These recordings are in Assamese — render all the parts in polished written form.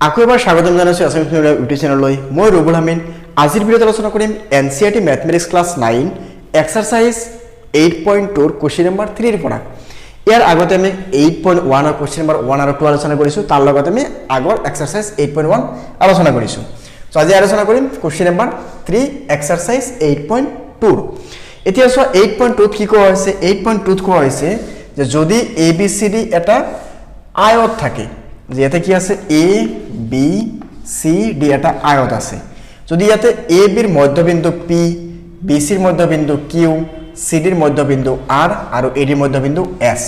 আকৌ এবাৰ স্বাগতম জনাইছো আসামিজ মিডিয়াম ইউটিউব চেনেললৈ মই ৰবুল হামিদ আজিৰ ভিডিঅ'ত আলোচনা কৰিম এনসিইআৰটি ম্যাথমেটিক্স ক্লাস 9 এক্সাৰসাইজ 8.2 ৰ কোশ্চেন নম্বৰ 3 ৰ পৰা ইয়াৰ আগতে আমি 8.1 ৰ কোশ্চেন নম্বৰ 1 আৰু 2 আলোচনা কৰিছো তাৰ লগত আমি আগৰ এক্সাৰসাইজ 8.1 আলোচনা কৰিছো সো আজি আলোচনা কৰিম কোশ্চেন নম্বৰ 3 এক্সাৰসাইজ 8.2 এতিয়া সো 8.2 কি কোৱা হৈছে 8.2 কোৱা হৈছে যে যদি ABCD এটা আয়ত থাকে যে ইয়াতে কি আছে A B C D এটা আয়ত আছে যদি ইয়াতে AB ৰ মধ্যবিন্দু P BC ৰ মধ্যবিন্দু Q CD ৰ মধ্যবিন্দু R আৰু AD ৰ মধ্যবিন্দু S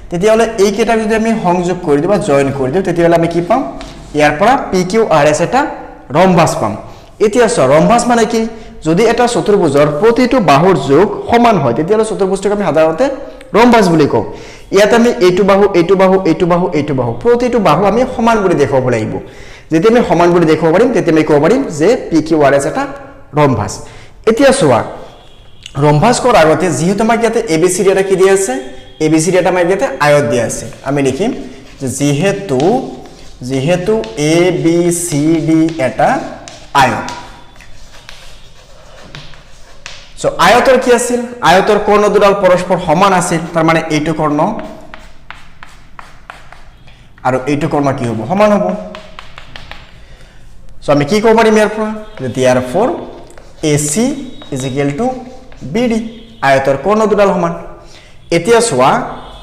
তেতিয়াহলে এই কেইটা যদি আমি সংযোগ কৰি দিবা জয়েন কৰি দিও তেতিয়াহলে আমি কি পাম ইয়াৰ পৰা PQRS এটা ৰম্বাস পাম এতিয়া চ ৰম্বাস মানে কি যদি এটা চতুৰ্ভুজৰ প্ৰতিটো বাহুৰ যোগ সমান হয় তেতিয়াহলে চতুৰ্ভুজটোক আমি সাধাৰণতে ৰম্বাস বুলি কওঁ ইয়াত আমি এইটো বাহু এইটো বাহু এইটো বাহু এইটো বাহু প্ৰতিটো বাহু আমি সমান বুলি দেখাব লাগিব যদি আমি সমান বুলি দেখাব পাৰিম তেতিয়া আমি ক'ব পাৰিম যে PQRS এটা ৰম্বাস এতিয়া চোৱা ৰম্বাস কৰাৰ আগতে যেহেতু আমাক ইয়াতে ABCD এটা কি দিয়া আছে ABCD এটা আমাক ইয়াতে আয়ত দিয়া আছে আমি লিখিম যে যেহেতু ABCD এটা আয়ত সো আয়তৰ কি আছিল আয়তৰ কৰ্ণ দুডাল পৰস্পৰ সমান আছিল তাৰ মানে এইটো কৰ্ণ আৰু এইটো কৰ্ণ কি হ'ব সমান হ'ব সো আমি কি ক'ব পাৰিম ইয়াৰ পৰা যে therefore AC BD আয়তৰ কৰ্ণ দুডাল সমান এতিয়া চোৱা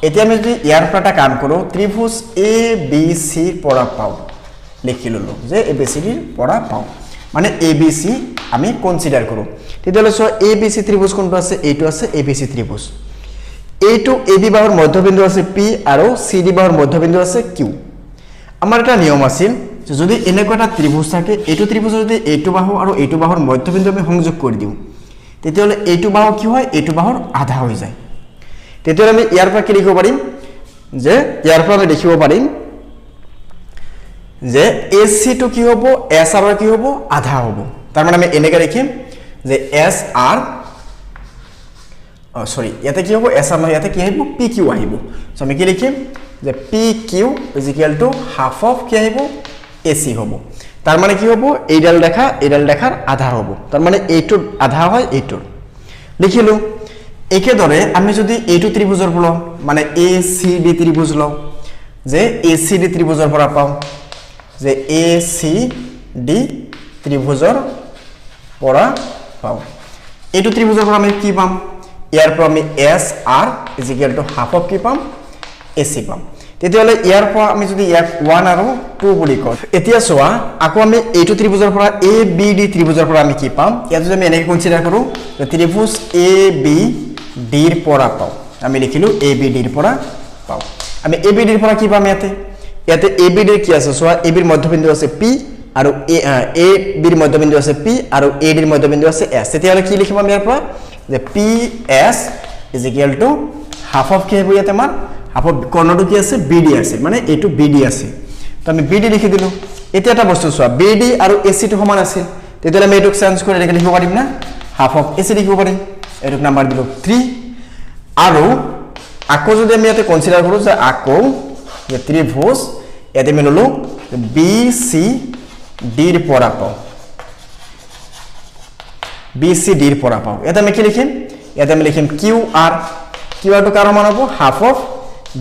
এতিয়া আমি যদি ইয়াৰ পৰা এটা কাম কৰো ত্ৰিভুজ ABC পৰা পাও লিখি ললো যে ABCD পৰা পাও মানে ABC আমি কনসিডাৰ কৰো তেতিয়ালে সো ABC ত্ৰিভুজ কোনটো আছে এইটো আছে ABC ত্ৰিভুজ এইটো AB বাহুৰ মধ্যবিন্দু আছে P আৰু CD বাহুৰ মধ্যবিন্দু আছে Q আমাৰ এটা নিয়ম আছিল যে যদি এনেকুৱা এটা ত্ৰিভুজ থাকে এইটো ত্ৰিভুজ যদি এইটো বাহু আৰু এইটো বাহুৰ মধ্যবিন্দু আমি সংযোগ কৰি দিও তেতিয়ালে এইটো বাহু কি হয় এইটো বাহুৰ আধা হৈ যায় তেতিয়ালে আমি ইয়াৰ পৰা কি লিখিব পাৰিম যে ইয়াৰ পৰা আমি লিখিব পাৰিম যে AC to কি হবো SR কি হবো আধা হবো তার মানে আমি এনেকা লিখিম যে SR সরি ইয়াতে কি হবো SR নহয় ইয়াতে কি আহিব PQ আহিব সো আমি কি লিখিম যে PQ half of কি আহিব AC হবো তার মানে কি হবো এইডাল দেখার আধা হবো তার মানে এইটো আধা হয় এইটোৰ লিখিলো একেদৰে আমি যদি এইটো ত্ৰিভুজৰ পৰা মানে ACD ত্ৰিভুজ লও যে ACD ত্ৰিভুজৰ পৰা পাও যে ACD ত্ৰিভুজৰ পৰা পাও এইটো ত্ৰিভুজৰ পৰা আমি কি পাম ইয়াৰ পৰা আমি SR half of কি পাম AC পাম তেতিয়ালে ইয়াৰ পৰা আমি যদি ইয়াক 1 আৰু 2 বুলি কওঁ এতিয়া চোৱা আকৌ আমি এইটো ত্ৰিভুজৰ পৰা ABD ত্ৰিভুজৰ পৰা আমি কি পাম ইয়াত যদি আমি এনেকৈ কনসিডাৰ কৰো যে ত্ৰিভুজ ABD ৰ পৰা পাও আমি লিখিলো ABD ৰ পৰা পাও আমি ABD ৰ পৰা কি পাম ইয়াতে ABD কি আছে সোয়া AB ৰ মধ্যবিন্দু আছে P আৰু AB ৰ মধ্যবিন্দু আছে P আৰু AD ৰ মধ্যবিন্দু আছে S তেতিয়ালে কি লিখিম আমি ইয়াৰ পৰা যে PS half of কি হ'ব ইয়াতে আমাৰ half of কৰ্ণটো কি আছে BD আছে মানে এইটো BD আছে তো আমি BD লিখি দিলো এতিয়া এটা বস্তু সোয়া BD আৰু AC টো সমান আছে তেতিয়ালে আমি এটোক চেঞ্জ কৰি লিখিব পাৰিম না half of AC লিখিব পাৰিম এটোক নাম্বাৰ দিলো 3 আৰু আকৌ যদি আমি ইয়াতে কনসিডাৰ কৰো যে আকৌ যে ত্ৰিভুজ এতে আমি ললো BCD ৰ পৰা পাও BCD ৰ পৰা পাও এটা আমি কি লিখিম এটা আমি লিখিম QR টো কার সমান হ'ব half of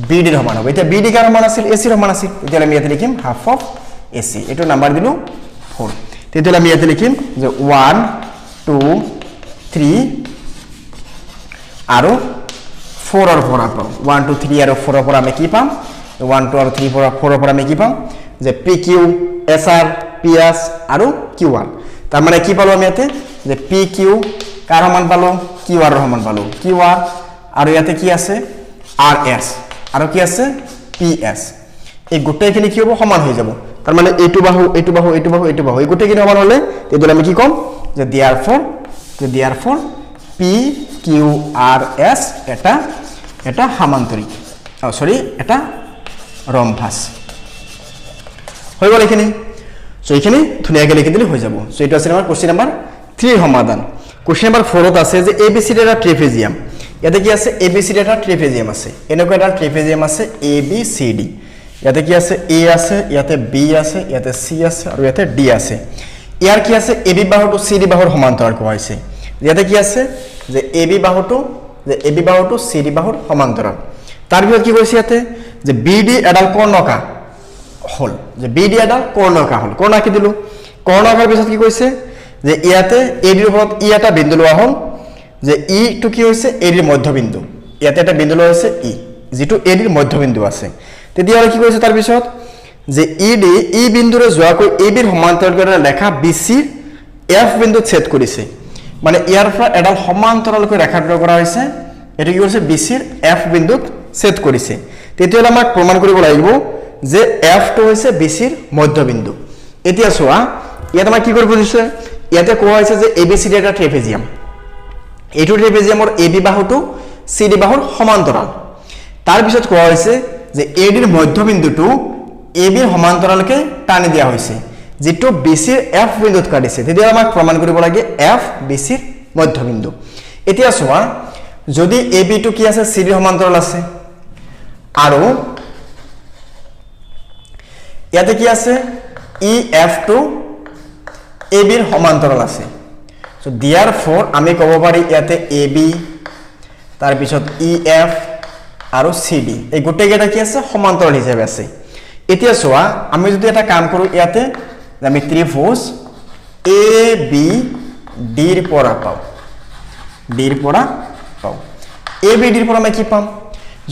BD ৰ সমান হ'ব এটা BD কাৰ সমান আছিল AC ৰ সমান আছিল তেতিয়া আমি ইয়াতে লিখিম half of AC এটো নাম্বাৰ দিলো 4 তেতিয়া আমি ইয়াতে লিখিম যে 1 2 3 আৰু 4 ৰ পৰা পাও 1 2 3 আৰু 4 ৰ পৰা আমি কি পাম 1 2 আৰু 3 4 ৰ পৰা আমি কি পাম যে PQ SR PS আৰু QR তাৰ মানে কি পালো আমি ইয়াতে যে PQ কাৰ সমান পালো QR ৰ সমান পালো QR আৰু ইয়াতে কি আছে RS আৰু কি আছে PS এই গোটেইখিনি কি হ'ব সমান হৈ যাব তাৰ মানে এইটো বাহু এইটো বাহু এইটো বাহু এইটো বাহু এই গোটেইখিনি সমান হলে তেতিয়ালে আমি কি কম যে therefore PQRS এটা সমান্তৰিক এটা ৰম্বাস হৈ গল এখিনি সো এখিনি ধুনিয়াকে লিখি দিলে হৈ যাব সো এটা আছে আমাৰ কোশ্চেন নাম্বার 3 সমাধান কোশ্চেন নাম্বার 4 ত আছে যে ABCD এটা ট্রেপেজিয়াম ইয়াতে কি আছে ABCD এটা ট্রেপেজিয়াম আছে এনেকৈ এটা ট্রেপেজিয়াম আছে ABCD ইয়াতে কি আছে এ আছে ইয়াতে বি আছে ইয়াতে সি আছে আৰু ইয়াতে ডি আছে ইয়াৰ কি আছে এবি বাহুটো সিডি বাহুৰ সমান্তৰাল কোৱা হৈছে ইয়াতে কি আছে যে এবি বাহুটো সিডি বাহুৰ সমান্তৰাল তাৰ পিছত কি কৈছে ইয়াতে যে বিডি এডাল কৰ্ণকা হল যে বিডি এডাল কৰ্ণকা হল কৰ্ণকা দিলু কৰ্ণকাৰ পিছত কি কৈছে যে ইয়াতে এডিৰ ওপৰত ই এটা বিন্দু লোৱা হল যে ই টু কি হৈছে এডিৰ মধ্যবিন্দু ইয়াতে এটা বিন্দু লোৱা হৈছে ই যেটো এডিৰ মধ্যবিন্দু আছে তেতিয়াহলে কি কৈছে তাৰ পিছত যে ইডি ই বিন্দুৰে যোৱাকৈ এবিৰ সমান্তৰাল কৰি ৰেখা বিসি এফ বিন্দুত ছেদ কৰিছে মানে ইয়াৰ পৰা এডাল সমান্তৰালকৈ ৰেখা ড্ৰ কৰা হৈছে এটো কি হৈছে বিসিৰ এফ বিন্দুত ছেদ কৰিছে তেতিয়াহলে আমাক প্ৰমাণ কৰিব লাগিব যে এফ টো হৈছে বিসিৰ মধ্যবিন্দু এতিয়া চোৱা ইয়াত আমাৰ কি কৰিব দিছে ইয়াতে কোৱা হৈছে যে এবিসিডি এটা ট্ৰেপেজিয়াম এইটো ট্ৰেপেজিয়ামৰ এবি বাহুটো সিডি বাহুৰ সমান্তৰাল তাৰ পিছত কোৱা হৈছে যে এডিৰ মধ্যবিন্দুটো এবিৰ সমান্তৰালকে টানি দিয়া হৈছে যেটো বিসিৰ এফ বিন্দুত কাটিছে তেতিয়া আমাক প্ৰমাণ কৰিব লাগে এফ বিসিৰ মধ্যবিন্দু এতিয়া চোৱা যদি এবি টো কি আছে সিডি সমান্তৰাল আছে আৰু ইয়াতে কি আছে ই এফ টো এবিৰ সমান্তৰাল আছে সো therefore আমি ক'ব পাৰি ইয়াতে এবি তাৰ পিছত ই এফ আৰু সিডি এই গোটেইকেইটা কি আছে সমান্তৰাল হিচাপে আছে এতিয়া চোৱা আমি যদি এটা কাম কৰো ইয়াতে আমি ত্ৰিভুজ এ বি ডিৰ পৰা পাও এ বি ডিৰ পৰা আমি কি পাম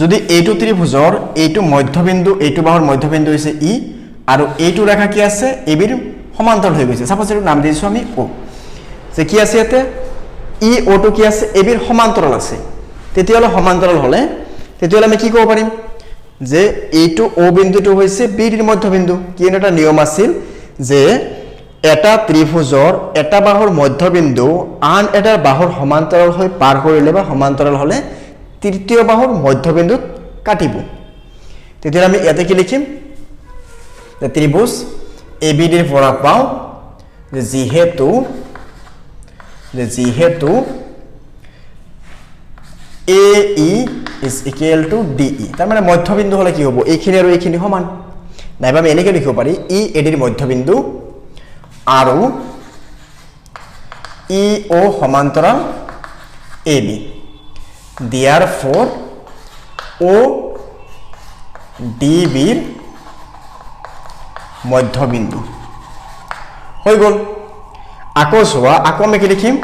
যদি এইটো ত্ৰিভুজৰ এইটো মধ্যবিন্দু এইটো বাহুৰ মধ্যবিন্দু হৈছে ই আৰু এইটো ৰেখা কি আছে এবিৰ সমান্তৰাল হৈ গৈছে সাপোজ এটো নাম দিছো আমি ও যে কি আছে ইয়াতে ই ও টো কি আছে এবিৰ সমান্তৰাল আছে তেতিয়ালে সমান্তৰাল হলে তেতিয়ালে আমি কি ক'ব পাৰিম যে এইটো ও বিন্দুটো হৈছে বি ডিৰ মধ্যবিন্দু কি এটা নিয়ম আছিল যে এটা ত্ৰিভুজৰ এটা বাহুৰ মধ্যবিন্দু আন এটা বাহুৰ সমান্তৰাল হৈ পাৰ কৰিলে বা সমান্তৰাল হলে তৃতীয় বাহুৰ মধ্যবিন্দুত কাটিব তেতিয়ালে আমি ইয়াতে কি লিখিম যে ত্ৰিভুজ এবিডিৰ পৰা পাও যে যিহেতু AE is equal to DE তাৰ মানে মধ্যবিন্দু হলে কি হ'ব এইখিনি আৰু এইখিনি সমান নাইবা আমি এনেকৈ লিখিব পাৰি ই এডিৰ মধ্যবিন্দু আৰু EO সমান্তৰাল AB therefore ODB ৰ মধ্যবিন্দু হৈ গল আকৌ চোৱা আকৌ আমি কি লিখিম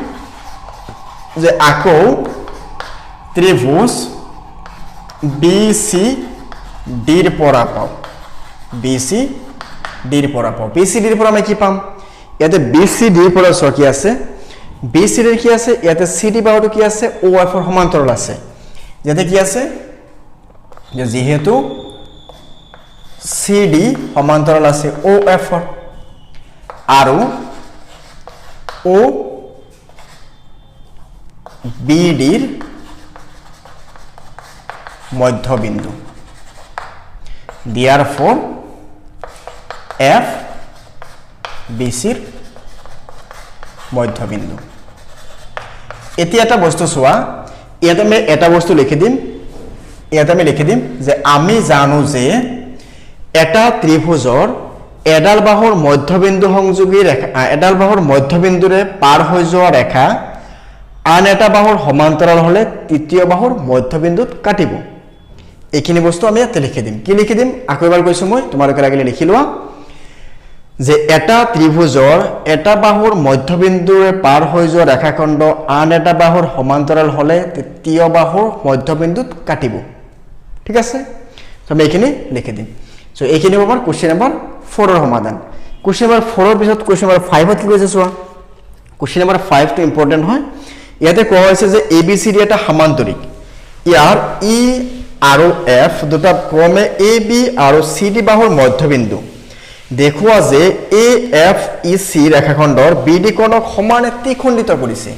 যে আকৌ ত্ৰিভুজ BCD ৰ পৰা পাও BCD ৰ পৰা আমি কি পাম ইয়াতে BCD ৰ পৰা চোৱা কি আছে BCD ৰ কি আছে ইয়াতে CD বাহুটো কি আছে OF ৰ সমান্তৰাল আছে ইয়াতে কি আছে যে যেহেতু CD সমান্তৰাল আছে OF ৰ আৰু OBD ৰ মধ্যবিন্দু therefore F BC ৰ মধ্যবিন্দু এতিয়া এটা বস্তু চোৱা ইয়াতে আমি এটা বস্তু লিখি দিম যে আমি জানো যে এটা ত্ৰিভুজৰ এডাল বাহুৰ মধ্যবিন্দু সংযোগী ৰেখা এডাল বাহুৰ মধ্যবিন্দুৰে পাৰ হৈ যোৱা ৰেখা আন এটা বাহুৰ সমান্তৰাল হলে তৃতীয় বাহুৰ মধ্যবিন্দুত কাটিব এইখিনি বস্তু আমি ইয়াতে লিখি দিম কি লিখি দিম আকৌ এবাৰ কৈছো মই তোমালোকে লাগিলে লিখি লোৱা যে এটা ত্ৰিভুজৰ এটা বাহুৰ মধ্যবিন্দুৰে পাৰ হৈ যোৱা ৰেখাখণ্ড আন এটা বাহুৰ সমান্তৰাল হলে তৃতীয় বাহুৰ মধ্যবিন্দুত কাটিব ঠিক আছে তো আমি এইখিনি লিখি দিম সো এইখিনি হ'ব কোশ্চেন নম্বৰ 4 ৰ সমাধান কোশ্চেন নম্বৰ 4 ৰ পিছত কোশ্চেন নম্বৰ 5 ত কি কৈছে চোৱা কোশ্চেন নম্বৰ 5 টো ইম্পৰ্টেন্ট হয় ইয়াতে কোৱা হৈছে যে ABCD এটা সমান্তৰিক ইয়াৰ ই আৰু F দুটা ক্ৰমে AB আৰু CD বাহুৰ মধ্যবিন্দু দেখুৱা যে AFEC ৰেখাখণ্ডৰ BD কোণক সমানে ত্ৰিখণ্ডিত কৰিছে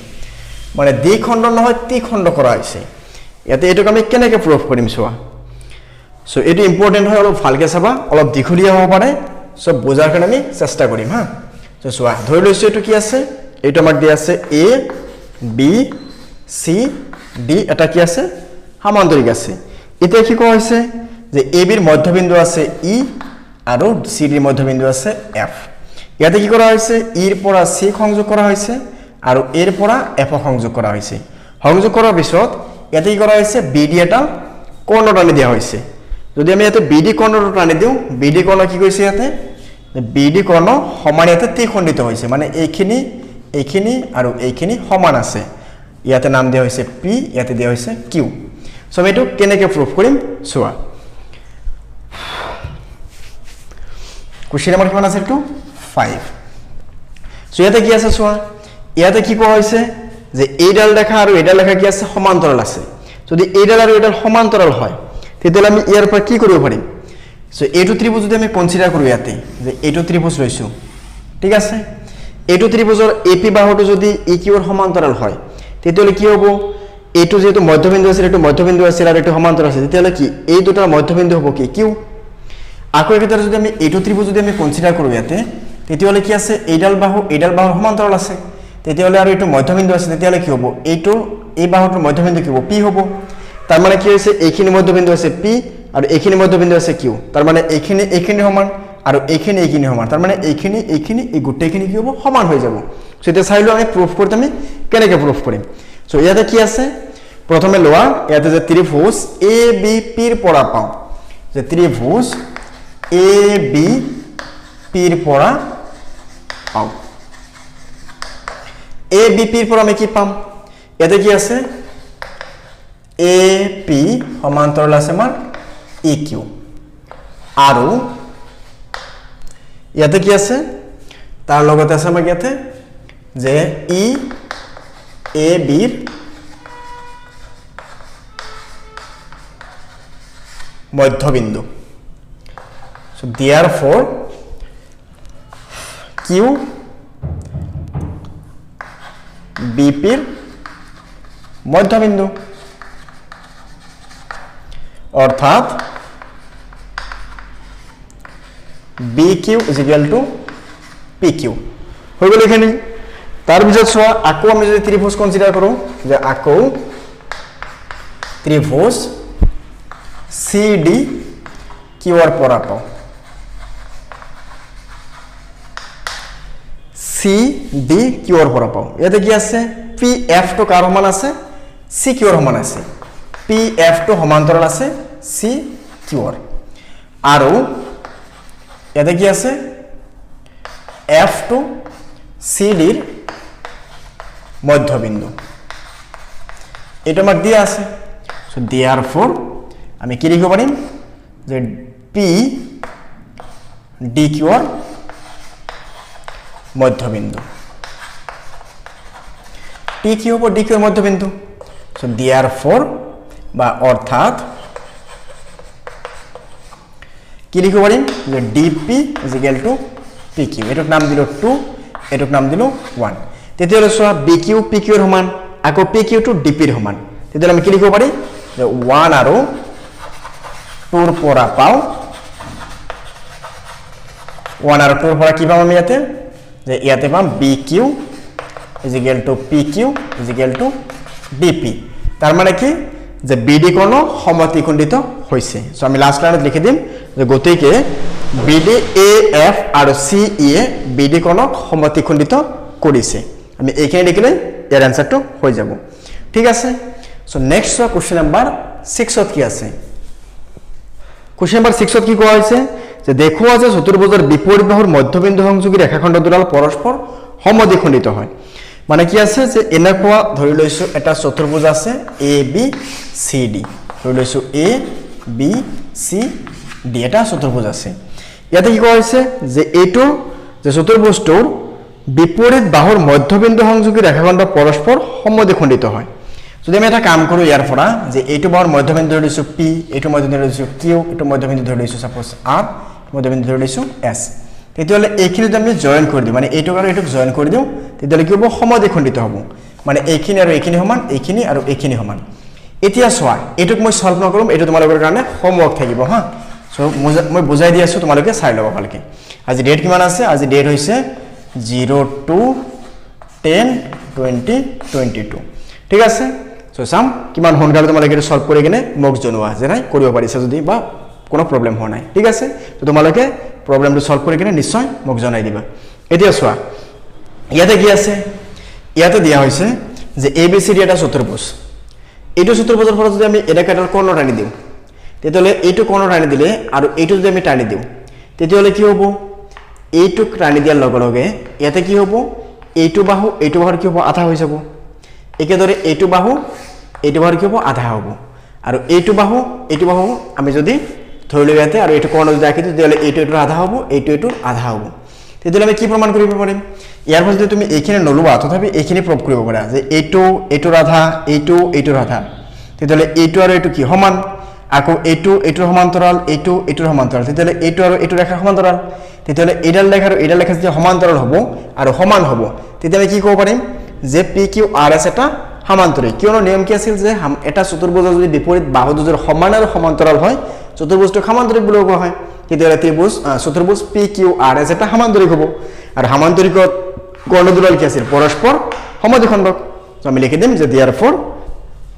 মানে দ্বিখণ্ড নহয় ত্ৰিখণ্ড কৰা হৈছে ইয়াতে এটোক আমি কেনেকৈ প্ৰুফ কৰিম চোৱা সো এটো ইম্পৰ্টেন্ট হয় অলপ ভালকে চাবা অলপ দিখুলিয়া হ'ব পাৰে সব বুজাৰ কাৰণে আমি চেষ্টা কৰিম হা সো চোৱা ধৰি লৈছো এটো কি আছে এটো আমাক দি আছে A B C D এটা কি আছে সমান্তৰিক আছে এটা কি কোৱা হৈছে যে এ বিৰ মধ্যবিন্দু আছে ই আৰু সি ডিৰ মধ্যবিন্দু আছে এফ ইয়াতে কি কৰা হৈছে ইৰ পৰা সি সংযোগ কৰা হৈছে আৰু এৰ পৰা এফ সংযোগ কৰা হৈছে সংযোগ কৰাৰ পিছত ইয়াতে কি কৰা হৈছে বিডি এটা কৰ্ণ টানি দিয়া হৈছে যদি আমি ইয়াতে বিডি কৰ্ণটো টানি দিওঁ বিডি কৰ্ণ কি কৈছে ইয়াতে বিডি কৰ্ণ সমান ইয়াতে ত্ৰিখণ্ডিত হৈছে মানে এইখিনি আৰু এইখিনি সমান আছে ইয়াতে নাম দিয়া হৈছে পি ইয়াতে দিয়া হৈছে কিউ সো আমি এটো কেনেকৈ প্ৰুফ কৰিম চোৱা কোশ্চেন নম্বৰ কিমান আছে এটো 5 সো ইয়াতে কি আছে চোৱা ইয়াতে কি কোৱা হৈছে যে এইডাল ৰেখা আৰু এইডাল ৰেখা কি আছে সমান্তৰাল আছে যদি এইডাল আৰু এইডাল সমান্তৰাল হয় তেতিয়াহ'লে আমি ইয়াৰ পৰা কি কৰিব পাৰিম সো এইটো ত্ৰিভুজ যদি আমি কনসিডাৰ কৰো ইয়াতে যে এইটো ত্ৰিভুজ লৈছো ঠিক আছে এইটো ত্ৰিভুজৰ এপি বাহুটো যদি ইকিউৰ সমান্তৰাল হয় তেতিয়াহ'লে কি হ'ব এইটো যেটো মধ্যবিন্দু আছে এটো মধ্যবিন্দু আছে আৰু এটো সমান্তৰাল আছে তেতিয়াহ'লে কি এই দুটাৰ মধ্যবিন্দু হ'ব কি কিউ আকৌ একেদৰে যদি আমি এইটো ত্ৰিভুজ যদি আমি কনসিডাৰ কৰো ইয়াতে তেতিয়াহ'লে কি আছে এইডাল বাহুৰ সমান্তৰাল আছে তেতিয়াহ'লে আৰু এটো মধ্যবিন্দু আছে তেতিয়াহ'লে কি হ'ব এইটো এই বাহুটোৰ মধ্যবিন্দু কি হ'ব পি হ'ব তাৰ মানে কি হৈছে এইখিনি মধ্যবিন্দু আছে পি আৰু এইখিনি মধ্যবিন্দু আছে কিউ তাৰ মানে এইখিনি সমান আৰু এইখিনি সমান তাৰ মানে এইখিনি এই গোটেইখিনি কি হ'ব সমান হৈ যাব সো এটা চাইলো আমি প্ৰুফ কৰিম আমি কেনেকৈ প্ৰুফ কৰিম সো ইয়াতে কি আছে প্ৰথমে লোৱা ইয়াতে যে ত্ৰিভুজ এ বি পিৰ পৰা পাওঁ যে ত্ৰিভুজ এ বি পিৰ পৰা পাওঁ এ বি পিৰ পৰা আমি কি পাম ইয়াতে কি আছে এ পি সমান্তৰাল আছে আমাৰ ই কিউ আৰু ইয়াতে কি আছে তাৰ লগতে আছে আমাৰ ইয়াতে যে ই এ বিৰ মধ্যবিন্দু সো therefore কিউ বিপিৰ মধ্যবিন্দু অৰ্থাৎ BQ is equal to PQ হৈ গ'ল এখানে তাৰ পিছত চোৱা আকৌ আমি যদি ত্ৰিভুজ কনসিডাৰ কৰো যে আকৌ ত্ৰিভুজ CD Q ৰ পৰা পাওঁ CD Q ৰ পৰা পাওঁ ইয়াতে কি আছে PF টো কাৰ সমান আছে CQ ৰ সমান আছে PF টো সমান্তৰাল আছে CQ ৰ আৰু ইয়াতে কি আছে F টো CD ৰ মধ্যবিন্দু এটা আমাক দিয়া আছে সো therefore আমি কি লিখিব পাৰিম যে P DQ ৰ মধ্যবিন্দু P কি হ'ব DQ ৰ মধ্যবিন্দু সো therefore বা অৰ্থাৎ কি লিখিব পাৰিম যে DP is equal to PQ এটোক নাম দিলো 2 এটোক নাম দিলো 1 তেতিয়াহ'লে চোৱা BQ PQ ৰ সমান আকৌ PQ টু DP ৰ সমান তেতিয়াহ'লে আমি কি লিখিব পাৰি যে 1 আৰু 2 ৰ পৰা পাও 1 আৰু 2 ৰ পৰা কি পাম আমি ইয়াতে যে ইয়াতে পাম BQ is equal to PQ is equal to DP তাৰ মানে কি যে BD কোণ সমত্ৰিখণ্ডিত হৈছে সো আমি লাস্ট লাইনত লিখি দিম যে গতিকে BD AF আৰু CE BD কোণক সমত্ৰিখণ্ডিত কৰিছে আমি এইখিনি লিখিলে ইয়াৰ আনসাৰটো হৈ যাব ঠিক আছে সো নেক্সট কোশ্চেন নাম্বাৰ 6 ত কি আছে কোশ্চেন নাম্বাৰ 6 ত কি কোৱা হৈছে যে দেখুৱা যে চতুৰ্ভুজৰ বিপৰীত বাহুৰ মধ্যবিন্দু সংযোগী ৰেখাখণ্ড দুডাল পৰস্পৰ সমদ্বিখণ্ডিত হয় মানে কি আছে যে এনেকুৱা ধৰি লৈছো এটা চতুৰ্ভুজ আছে ABCD ধৰি লৈছো ABCD এটা চতুৰ্ভুজ আছে ইয়াতে কি কোৱা হৈছে যে এইটো যে চতুৰ্ভুজটোৰ বিপৰীত বাহুৰ মধ্যবিন্দু সংযোগী ৰেখাখণ্ড পৰস্পৰ সমদ্বিখণ্ডিত হয় যদি আমি এটা কাম কৰো ইয়াৰ পৰা যে এইটো বাহুৰ মধ্যবিন্দু ধৰি লৈছো P এইটো মধ্যবিন্দু ধৰি লৈছো Q এইটো মধ্যবিন্দু ধৰি লৈছো সাপোজ R মধ্যবিন্দু ধৰি লৈছো S তেতিয়াহ'লে এইখিনি আমি জয়েন কৰি দিম মানে এইটোক আৰু এইটোক জয়েন কৰি দিও তেতিয়াহ'লে কি হ'ব সমদ্বিখণ্ডিত হ'ব মানে এইখিনি আৰু এইখিনি সমান এইখিনি আৰু এইখিনি সমান এতিয়া চোৱা এইটোক মই সলভ নকৰোম এইটো তোমালোকৰ কাৰণে হোমৱৰ্ক থাকিব হা সো মই বুজাই দি আছো তোমালোকে চাই লবা ভালকে আজি ডেট কিমান আছে আজি ডেট হৈছে 02/10/2022 ঠিক আছে সো সাম কিমান সোনকালে তোমালোকে সলভ কৰি কিনে মোক জনোৱা যে নাই কৰিব পাৰিছা যদি বা কোনো প্ৰবলেম হোৱা নাই ঠিক আছে তো তোমালোকে প্ৰবলেমটো সলভ কৰি কিনে নিশ্চয় মোক জনাই দিবা এতিয়া চোৱা ইয়াতে কি আছে ইয়াতে দিয়া হৈছে যে ABCD এটা চতুৰ্ভুজ এইটো চতুৰ্ভুজৰ পৰা যদি আমি এডাকাটাৰ কৰ্ণ টানি দিওঁ তেতিয়াহ'লে এইটো কৰ্ণ টানি দিলে আৰু এইটো যদি আমি টানি দিওঁ তেতিয়াহ'লে কি হ'ব এইটো টানি দিয়াৰ লগে লগে ইয়াতে কি হ'ব এইটো বাহুৰ কি হ'ব আধা হৈ যাব একেদৰে এইটো বাহুৰ কি হ'ব আধা হ'ব আৰু এইটো বাহু আমি যদি ধৰি লওঁ ইয়াতে আৰু এইটো কৰ্ণ যদি ৰাখি দিওঁ তেতিয়াহ'লে এইটো আধা হ'ব এইটো আধা হ'ব তেতিয়াহ'লে আমি কি প্ৰমাণ কৰিব পাৰিম ইয়াৰ পৰা যদি তুমি এইখিনি নলোৱা তথাপি এইখিনি প্ৰমাণ কৰিব পাৰা যে এইটোৰ আধা এইটোৰ আধা তেতিয়াহ'লে এইটো আৰু এইটো কি সমান আকৌ এইটোৰ সমান্তৰাল এইটোৰ সমান্তৰাল তেতিয়াহ'লে এইটো আৰু এইটো ৰেখাৰ সমান্তৰাল তেতিয়াহ'লে এইডাল ৰেখা আৰু এইডাল ৰেখা যেতিয়া সমান্তৰাল হ'ব আৰু সমান হ'ব তেতিয়া আমি কি ক'ব পাৰিম যে PQRS এটা সমান্তৰিক কিয়নো নিয়ম কি আছিল যে এটা চতুৰ্ভুজৰ যদি বিপৰীত বাহু দুযোৰ সমান আৰু সমান্তৰাল হয় চতুৰ্ভুজটো সমান্তৰিক বুলি কোৱা হয় তেতিয়াহ'লে চতুৰ্ভুজ PQRS এটা সমান্তৰিক হ'ব আৰু সমান্তৰিকত কৰ্ণ দুডাল কি আছিল পৰস্পৰ সমদ্বিখণ্ডক তো আমি লিখি দিম যে therefore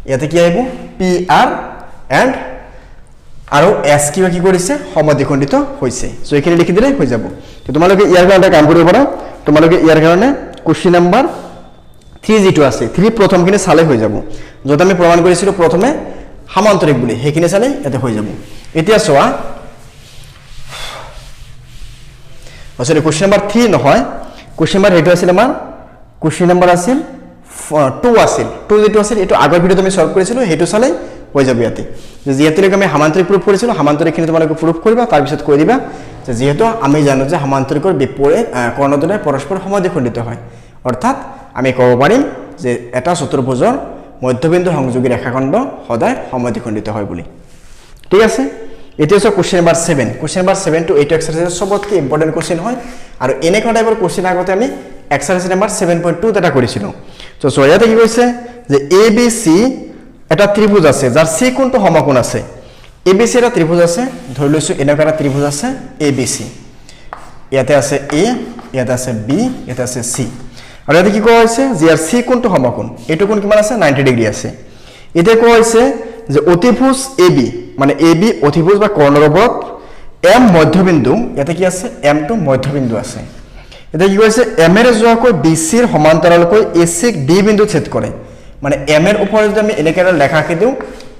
ইয়াতে কি আহিব PR and আৰু S কি কৰিছে সমদ্বিখণ্ডিত হৈছে সো এইখিনি লিখি দিলে হৈ যাব তো তোমালোকে ইয়াৰ কাৰণে কাম কৰিব পাৰা তোমালোকে ইয়াৰ কাৰণে কোশ্চেন নাম্বাৰ 3 যেটো আছে 3 প্ৰথমখিনি চালে হৈ যাব যত আমি প্ৰমাণ কৰিছিলো প্ৰথমে সমান্তৰিক বুলি হেখিনি চালে এতে হৈ যাব এতিয়া চোৱা আসলে কোশ্চেন নাম্বাৰ 3 নহয় কোশ্চেন নাম্বাৰ হেটো আছিল আমাৰ কোশ্চেন নাম্বাৰ আছিল 2 আছিল 2 যেটো আছিল এটো আগৰ ভিডিওত আমি সলভ কৰিছিলো হেটো চালে হৈ যাব ইয়াতে যে যেহেতু আমি সমান্তৰিক প্ৰুফ কৰিছিলো সমান্তৰিকখিনি তোমালোকে প্ৰুফ কৰিবা তাৰ পিছত কৈ দিবা যে যেহেতু আমি জানো যে সমান্তৰিকৰ বিপৰীত কৰ্ণ দুডাল পৰস্পৰ সমদ্বিখণ্ডিত হয় অৰ্থাৎ আমি ক'ব পাৰিম যে এটা চতুৰ্ভুজৰ মধ্যবিন্দু সংযোগী ৰেখাখণ্ড সদায় সমদ্বিখণ্ডিত হয় বুলি ঠিক আছে এতিয়া আছে question number 7 question number 7 to 8 exercise সবতকে ইম্পৰ্টেন্ট কোশ্চেন হয় আৰু এনেকুৱা টাইপৰ কোশ্চেন আগতে আমি এক্সাৰসাইজ নাম্বাৰ 7.2 এটা কৰিছিলো তো ইয়াতে কি কৈছে যে ABC এটা ত্ৰিভুজ আছে যাৰ C কোণটো সমকোণ আছে ABC এটা ত্ৰিভুজ আছে ধৰি লৈছো এনেকুৱা এটা ত্ৰিভুজ আছে ABC ইয়াতে আছে A ইয়াতে আছে B ইয়াতে আছে C আৰু ইয়াতে কি কোৱা হৈছে যে ইয়াৰ C কোণটো সমকোণ এইটো কোণ কিমান আছে 90 ডিগ্ৰী আছে এতে কোৱা হৈছে যে অতিভুজ AB মানে AB অতিভুজ বা কৰ্ণৰ ওপৰত M মধ্যবিন্দু ইয়াতে কি আছে M টো মধ্যবিন্দু আছে এতে কি কৈছে M এর যোৱাকৈ BC ৰ সমান্তৰালকৈ AC ক D বিন্দু ছেদ কৰে মানে M এৰ ওপৰত যদি আমি এনেকৈ লেখা আঁকি দিওঁ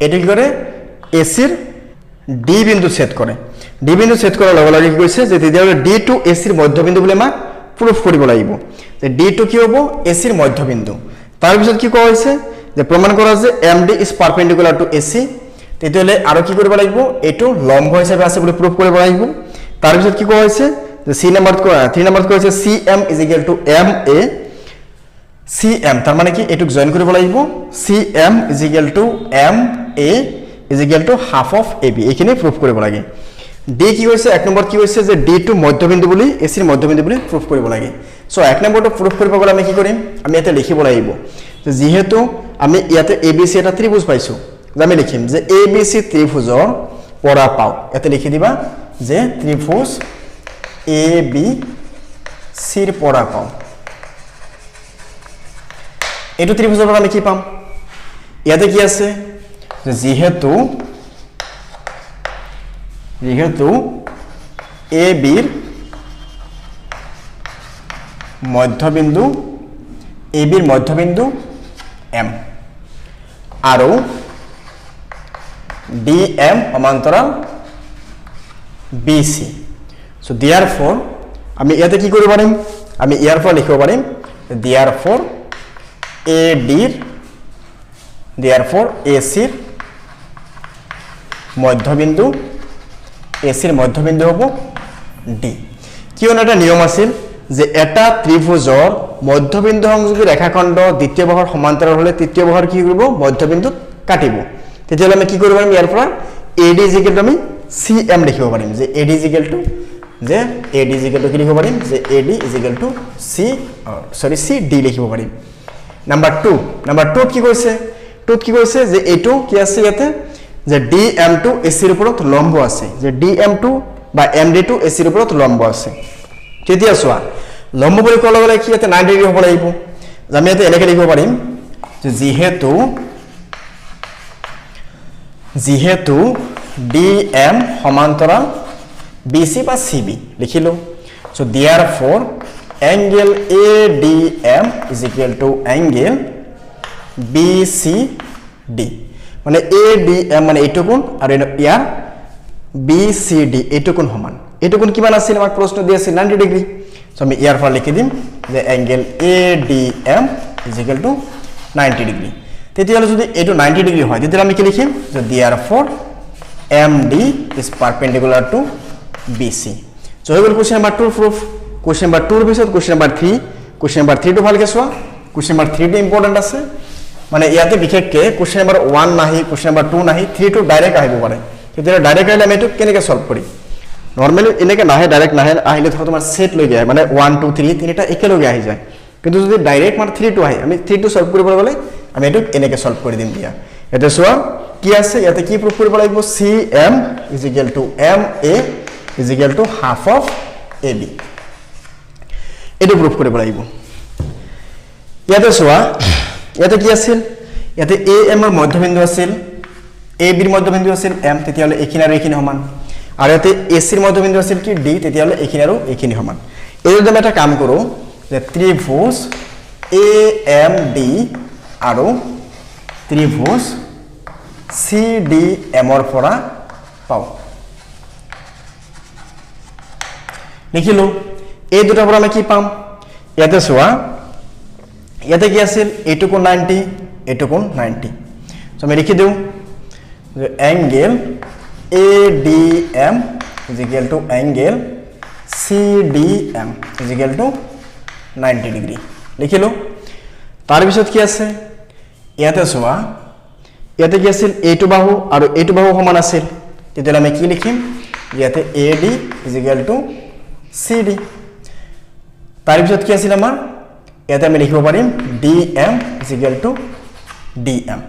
এটো কি কৰে AC ৰ D বিন্দু ছেদ কৰে D বিন্দু ছেদ কৰাৰ লগে লগে কি কৈছে যে তেতিয়াহ'লে D টু AC ৰ মধ্যবিন্দু বুলি আমাক প্ৰুফ কৰিব লাগিব যে D টু কি হ'ব AC ৰ মধ্যবিন্দু তাৰ পিছত কি কোৱা হৈছে যে প্ৰমাণ কৰা যে MD is perpendicular to AC তেতিয়াহ'লে আৰু কি কৰিব লাগিব এটো লম্ব হিচাপে আছে বুলি প্ৰুফ কৰিব লাগিব তাৰ পিছত কি কোৱা হৈছে যে 3 নম্বৰত কোৱা হৈছে CM is equal to MA CM তাৰ মানে কি এটুক জয়েন কৰিব লাগিব CM is equal to MA is equal to half of AB এইখিনি প্রুফ কৰিব লাগে D কি হৈছে এক নম্বৰত কি হৈছে যে D টু মধ্যবিন্দু বুলি AC ৰ মধ্যবিন্দু বুলি প্ৰুফ কৰিব লাগে সো এক নম্বৰটো প্ৰুফ কৰিব গলে আমি কি কৰিম আমি ইয়াতে লিখিব লাগিব যে যেহেতু আমি ইয়াতে ABC এটা ত্ৰিভুজ পাইছো আমি লিখিম যে ABC ত্ৰিভুজৰ পৰা পাও ইয়াতে লিখি দিবা যে ত্ৰিভুজ ABC ৰ পৰা পাও এটো ত্ৰিভুজৰ পৰা আমি কি পাম ইয়াতে কি আছে যে যেহেতু AB ৰ মধ্যবিন্দু M আৰু DM সমান্তৰাল BC so therefore আমি ইয়াতে কি কৰিব পাৰিম আমি ইয়াৰ পৰা লিখিব পাৰিম therefore AC ৰ মধ্যবিন্দু হ'ব D কিয়নো এটা নিয়ম আছিল যে এটা ত্ৰিভুজৰ মধ্যবিন্দু সংযোগী ৰেখাখণ্ড দ্বিতীয় বাহুৰ সমান্তৰাল হলে তৃতীয় বাহুৰ কি কৰিব মধ্যবিন্দুত কাটিব তেতিয়াহ'লে আমি কি কৰিব পাৰিম ইয়াৰ পৰা AD আমি CM লিখিব পাৰিম যে AD কি লিখিব পাৰিম যে AD CD লিখিব পাৰিম নাম্বাৰ 2 কি কৈছে যে এইটো কি আছে ইয়াতে যে DM2 AC ৰ ওপৰত লম্ব আছে যে DM2 বা MD2 AC ৰ ওপৰত লম্ব আছে তেতিয়া চোৱা লম্ব বুলি ক'লে গলে কি ইয়াতে 90 ডিগ্ৰী হ'ব লাগিব আমি ইয়াতে এনেকৈ লিখিব পাৰিম যে যেহেতু DM সমান্তৰাল BC বা CB লিখিলো so therefore angle ADM is equal to angle BCD মানে ADM মানে এইটো কোণ আৰু ইয়াৰ BCD এইটো কোণ সমান এইটো কোণ কিমান আছিল আমাক প্ৰশ্ন দি আছিল 90 ডিগ্ৰী so আমি ইয়াৰ ফল লিখি দিম যে angle ADM is equal to 90 degree তেতিয়ালে যদি এইটো 90 ডিগ্ৰী হয় তেতিয়ালে আমি কি লিখিম যে therefore MD is perpendicular to BC so হৈ গ'ল question number 2 proof question number 2 ৰ পিছত question number 3 question number 3 টো ভালকে চোৱা question number 3 টো ইম্পৰ্টেন্ট আছে মানে ইয়াতে বিশেষকে question number 1 নাহি question number 2 নাহি 3 টো ডাইৰেক্ট আহিব পাৰে তেতিয়া ডাইৰেক্ট আহিলে আমি এটো কেনেকৈ সলভ কৰিম নৰমালি এনেকে নাহে ডাইৰেক্ট নাহে আহিলে ধৰ তোমাৰ সেট লৈ যায় মানে 1 2 3 তিনিটা একেলগে আহি যায় কিন্তু যদি ডাইরেক্ট মানে 3 টো আহে আমি 3 টো সলভ কৰিব গলে আমি এটো এনেকে সলভ কৰি দিম দিয়া এটা সোৱা কি আছে ইয়াতে কি প্ৰুফ কৰিব লাগিব CM MA half of AB এটো প্ৰুফ কৰিব লাগিব ইয়াতে সোৱা ইয়াতে কি আছিল ইয়াতে AM এৰ মধ্যবিন্দু আছিল AB এৰ মধ্যবিন্দু আছিল M তেতিয়ালে এখিনি আৰু এখিনি সমান আৰ ইয়াতে AC এৰ মধ্যবিন্দু আছিল কি D তেতিয়ালে এখিনি আৰু এখিনি সমান এই যদি আমি এটা কাম কৰো যে ত্ৰিভুজ AMD আৰু ত্ৰিভুজ CDM এৰ পৰা পাও লিখিলো এই দুটা পৰা আমি কি পাম ইয়াতে সোৱা ইয়াতে কি আছিল এইটো কোণ 90 এইটো কোণ 90 সো আমি লিখি দিও যে angle ADM is equal to angle CDM is equal to 90 degree লিখিলো তাৰ পিছত কি আছে ইয়াতে সোৱা ইয়াতে কি আছিল এইটো বাহু আৰু এইটো বাহু সমান আছিল তেতিয়ালে আমি কি লিখিম ইয়াতে AD is equal to CD তাৰ পিছত কি আছিল আমাৰ ইয়াতে আমি লিখিব পাৰিম DM is equal to DM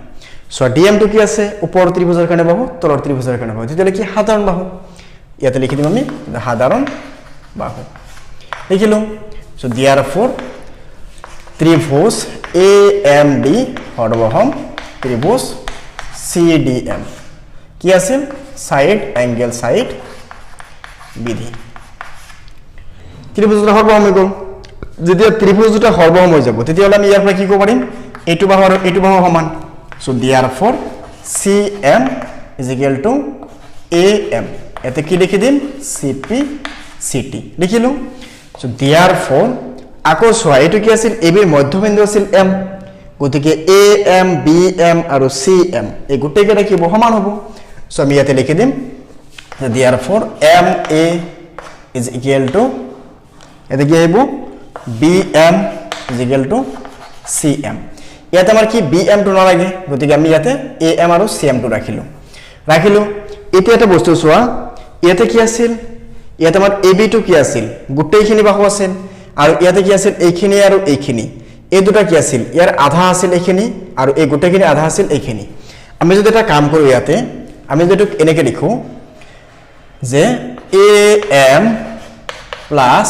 so DM তো কি আছে উপৰ ত্ৰিভুজৰ কাৰণে বাহু তলৰ ত্ৰিভুজৰ কাৰণে বাহু তেতিয়ালে কি সাধাৰণ বাহু ইয়াতে লিখি দিম আমি সাধাৰণ বাহু লিখিলো সো therefore ত্ৰিভুজ AMD সৰ্বসম ত্ৰিভুজ CDM কি আছিল সাইড অ্যাঙ্গেল সাইড বিধি ত্ৰিভুজ দুটা সৰ্বসম হৈ গ'ল যেতিয়া ত্ৰিভুজ দুটা সৰ্বসম হৈ যাব তেতিয়ালে আমি ইয়াৰ পৰা কি কৰিব পাৰিম এইটো বাহু আৰু এইটো বাহু সমান so therefore CM is equal to AM এতে কি লিখি দিম CP CT লিখিলো so therefore আকৌ সোৱা এটো কি আছিল AB এৰ মধ্যবিন্দু আছিল M গতিকে AM BM আৰু CM এই গুটেকেটা কি সমান হ'ব so আমি ইয়াতে লিখি দিম therefore MA is equal to এতে কি আহিব BM is equal to CM ইয়াতে আমাৰ কি BM টো নালাগে গতিকে আমি ইয়াতে AM আৰু CM টো ৰাখিলো এতিয়া এটা বস্তু সোৱা ইয়াতে কি আছিল ইয়াতে আমাৰ AB টো কি আছিল গুটেইখিনি বাহু আছিল আৰু ইয়াতে কি আছিল এইখিনি আৰু এইখিনি এই দুটা কি আছিল ইয়াৰ আধা আছিল এইখিনি আৰু এই গুটেইখিনি আধা আছিল এইখিনি আমি যদি এটা কাম কৰো ইয়াতে আমি যদি এনেকে লিখো যে AM plus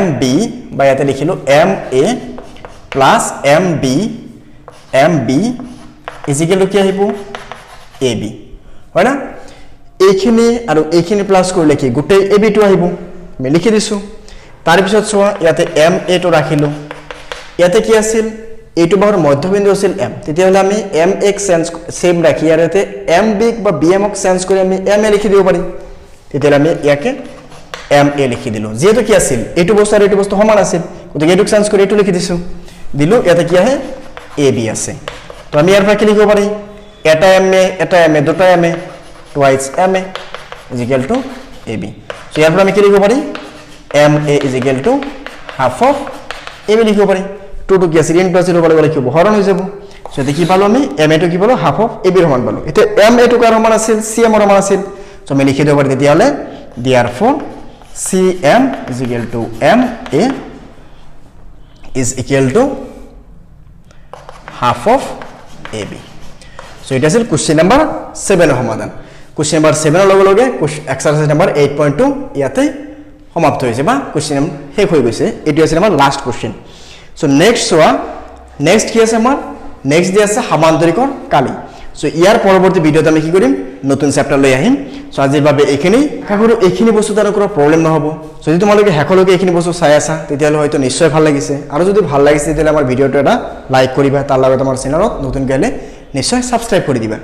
MB বা ইয়াতে লিখিলো MA plus MB is equal to কি আহিব AB হয় না এইখিনি আৰু এইখিনি প্লাস কৰিলে কি গুটেই AB টো আহিব আমি লিখি দিছো তাৰ পিছত সোৱা ইয়াতে MA টো ৰাখিলো ইয়াতে কি আছিল এইটো বাহুৰ মধ্যবিন্দু আছিল M তেতিয়াহলে আমি MX সেম ৰাখি আৰু ইয়াতে MB বা BM ক চেঞ্জ কৰি আমি MA লিখি দিব পাৰি তেতিয়াহলে আমি ইয়াকে MA লিখি দিলো যেহেতু কি আছিল এইটো বস্তু আৰু এইটো বস্তু সমান আছিল গতিকে এইটো চেঞ্জ কৰি এইটো লিখি দিছো দিলো ইয়াতে কি আহে AB আছে তো আমি ইয়াৰ পৰা কি লিখিব পাৰি এটা MA দুটা MA twice MA is equal to AB so ইয়াৰ পৰা আমি কি লিখিব পাৰি MA is equal to half of AB লিখিব পাৰি 2 to কি আছে ইন প্লাস 0 বলে বলে কি হৰণ হৈ যাব সো দেখি পালো আমি MA টো কি পালো half of AB ৰ সমান পালো এটা MA টো কাৰ সমান আছিল CM ৰ সমান আছিল সো আমি লিখি দিব পাৰি তেতিয়ালে therefore CM is equal to MA is equal to half of AB so it is question number 7 ৰ সমাধান question number 7 ৰ লগে লগে exercise number 8.2 ইয়াতে সমাপ্ত হৈছে বা question শেষ হৈ গৈছে এটো আছে আমাৰ last question so next সোৱা next কি আছে আমাৰ next দি আছে সমান্তৰিকৰ কালি সো ইয়াৰ পৰৱৰ্তী ভিডিঅ'ত আমি কি কৰিম নতুন চেপ্টাৰ লৈ আহিম সো আজিৰ বাবে এইখিনি আশা কৰোঁ এইখিনি বস্তু তাৰ কোনো প্ৰব্লেম নহ'ব যদি তোমালোকে শেষলৈকে এইখিনি বস্তু চাই আছা তেতিয়াহ'লে হয়তো নিশ্চয় ভাল লাগিছে আৰু যদি ভাল লাগিছে তেতিয়াহ'লে আমাৰ ভিডিঅ'টো এটা লাইক কৰিবা তাৰ লগত আমাৰ চেনেলত নতুনকৈ আহিলে নিশ্চয় ছাবস্ক্ৰাইব কৰি দিবা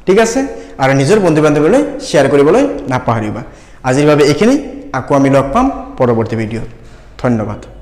ঠিক আছে আৰু নিজৰ বন্ধু বান্ধৱীলৈ শ্বেয়াৰ কৰিবলৈ নাপাহৰিবা আজিৰ বাবে এইখিনি আকৌ আমি লগ পাম পৰৱৰ্তী ভিডিঅ'ত ধন্যবাদ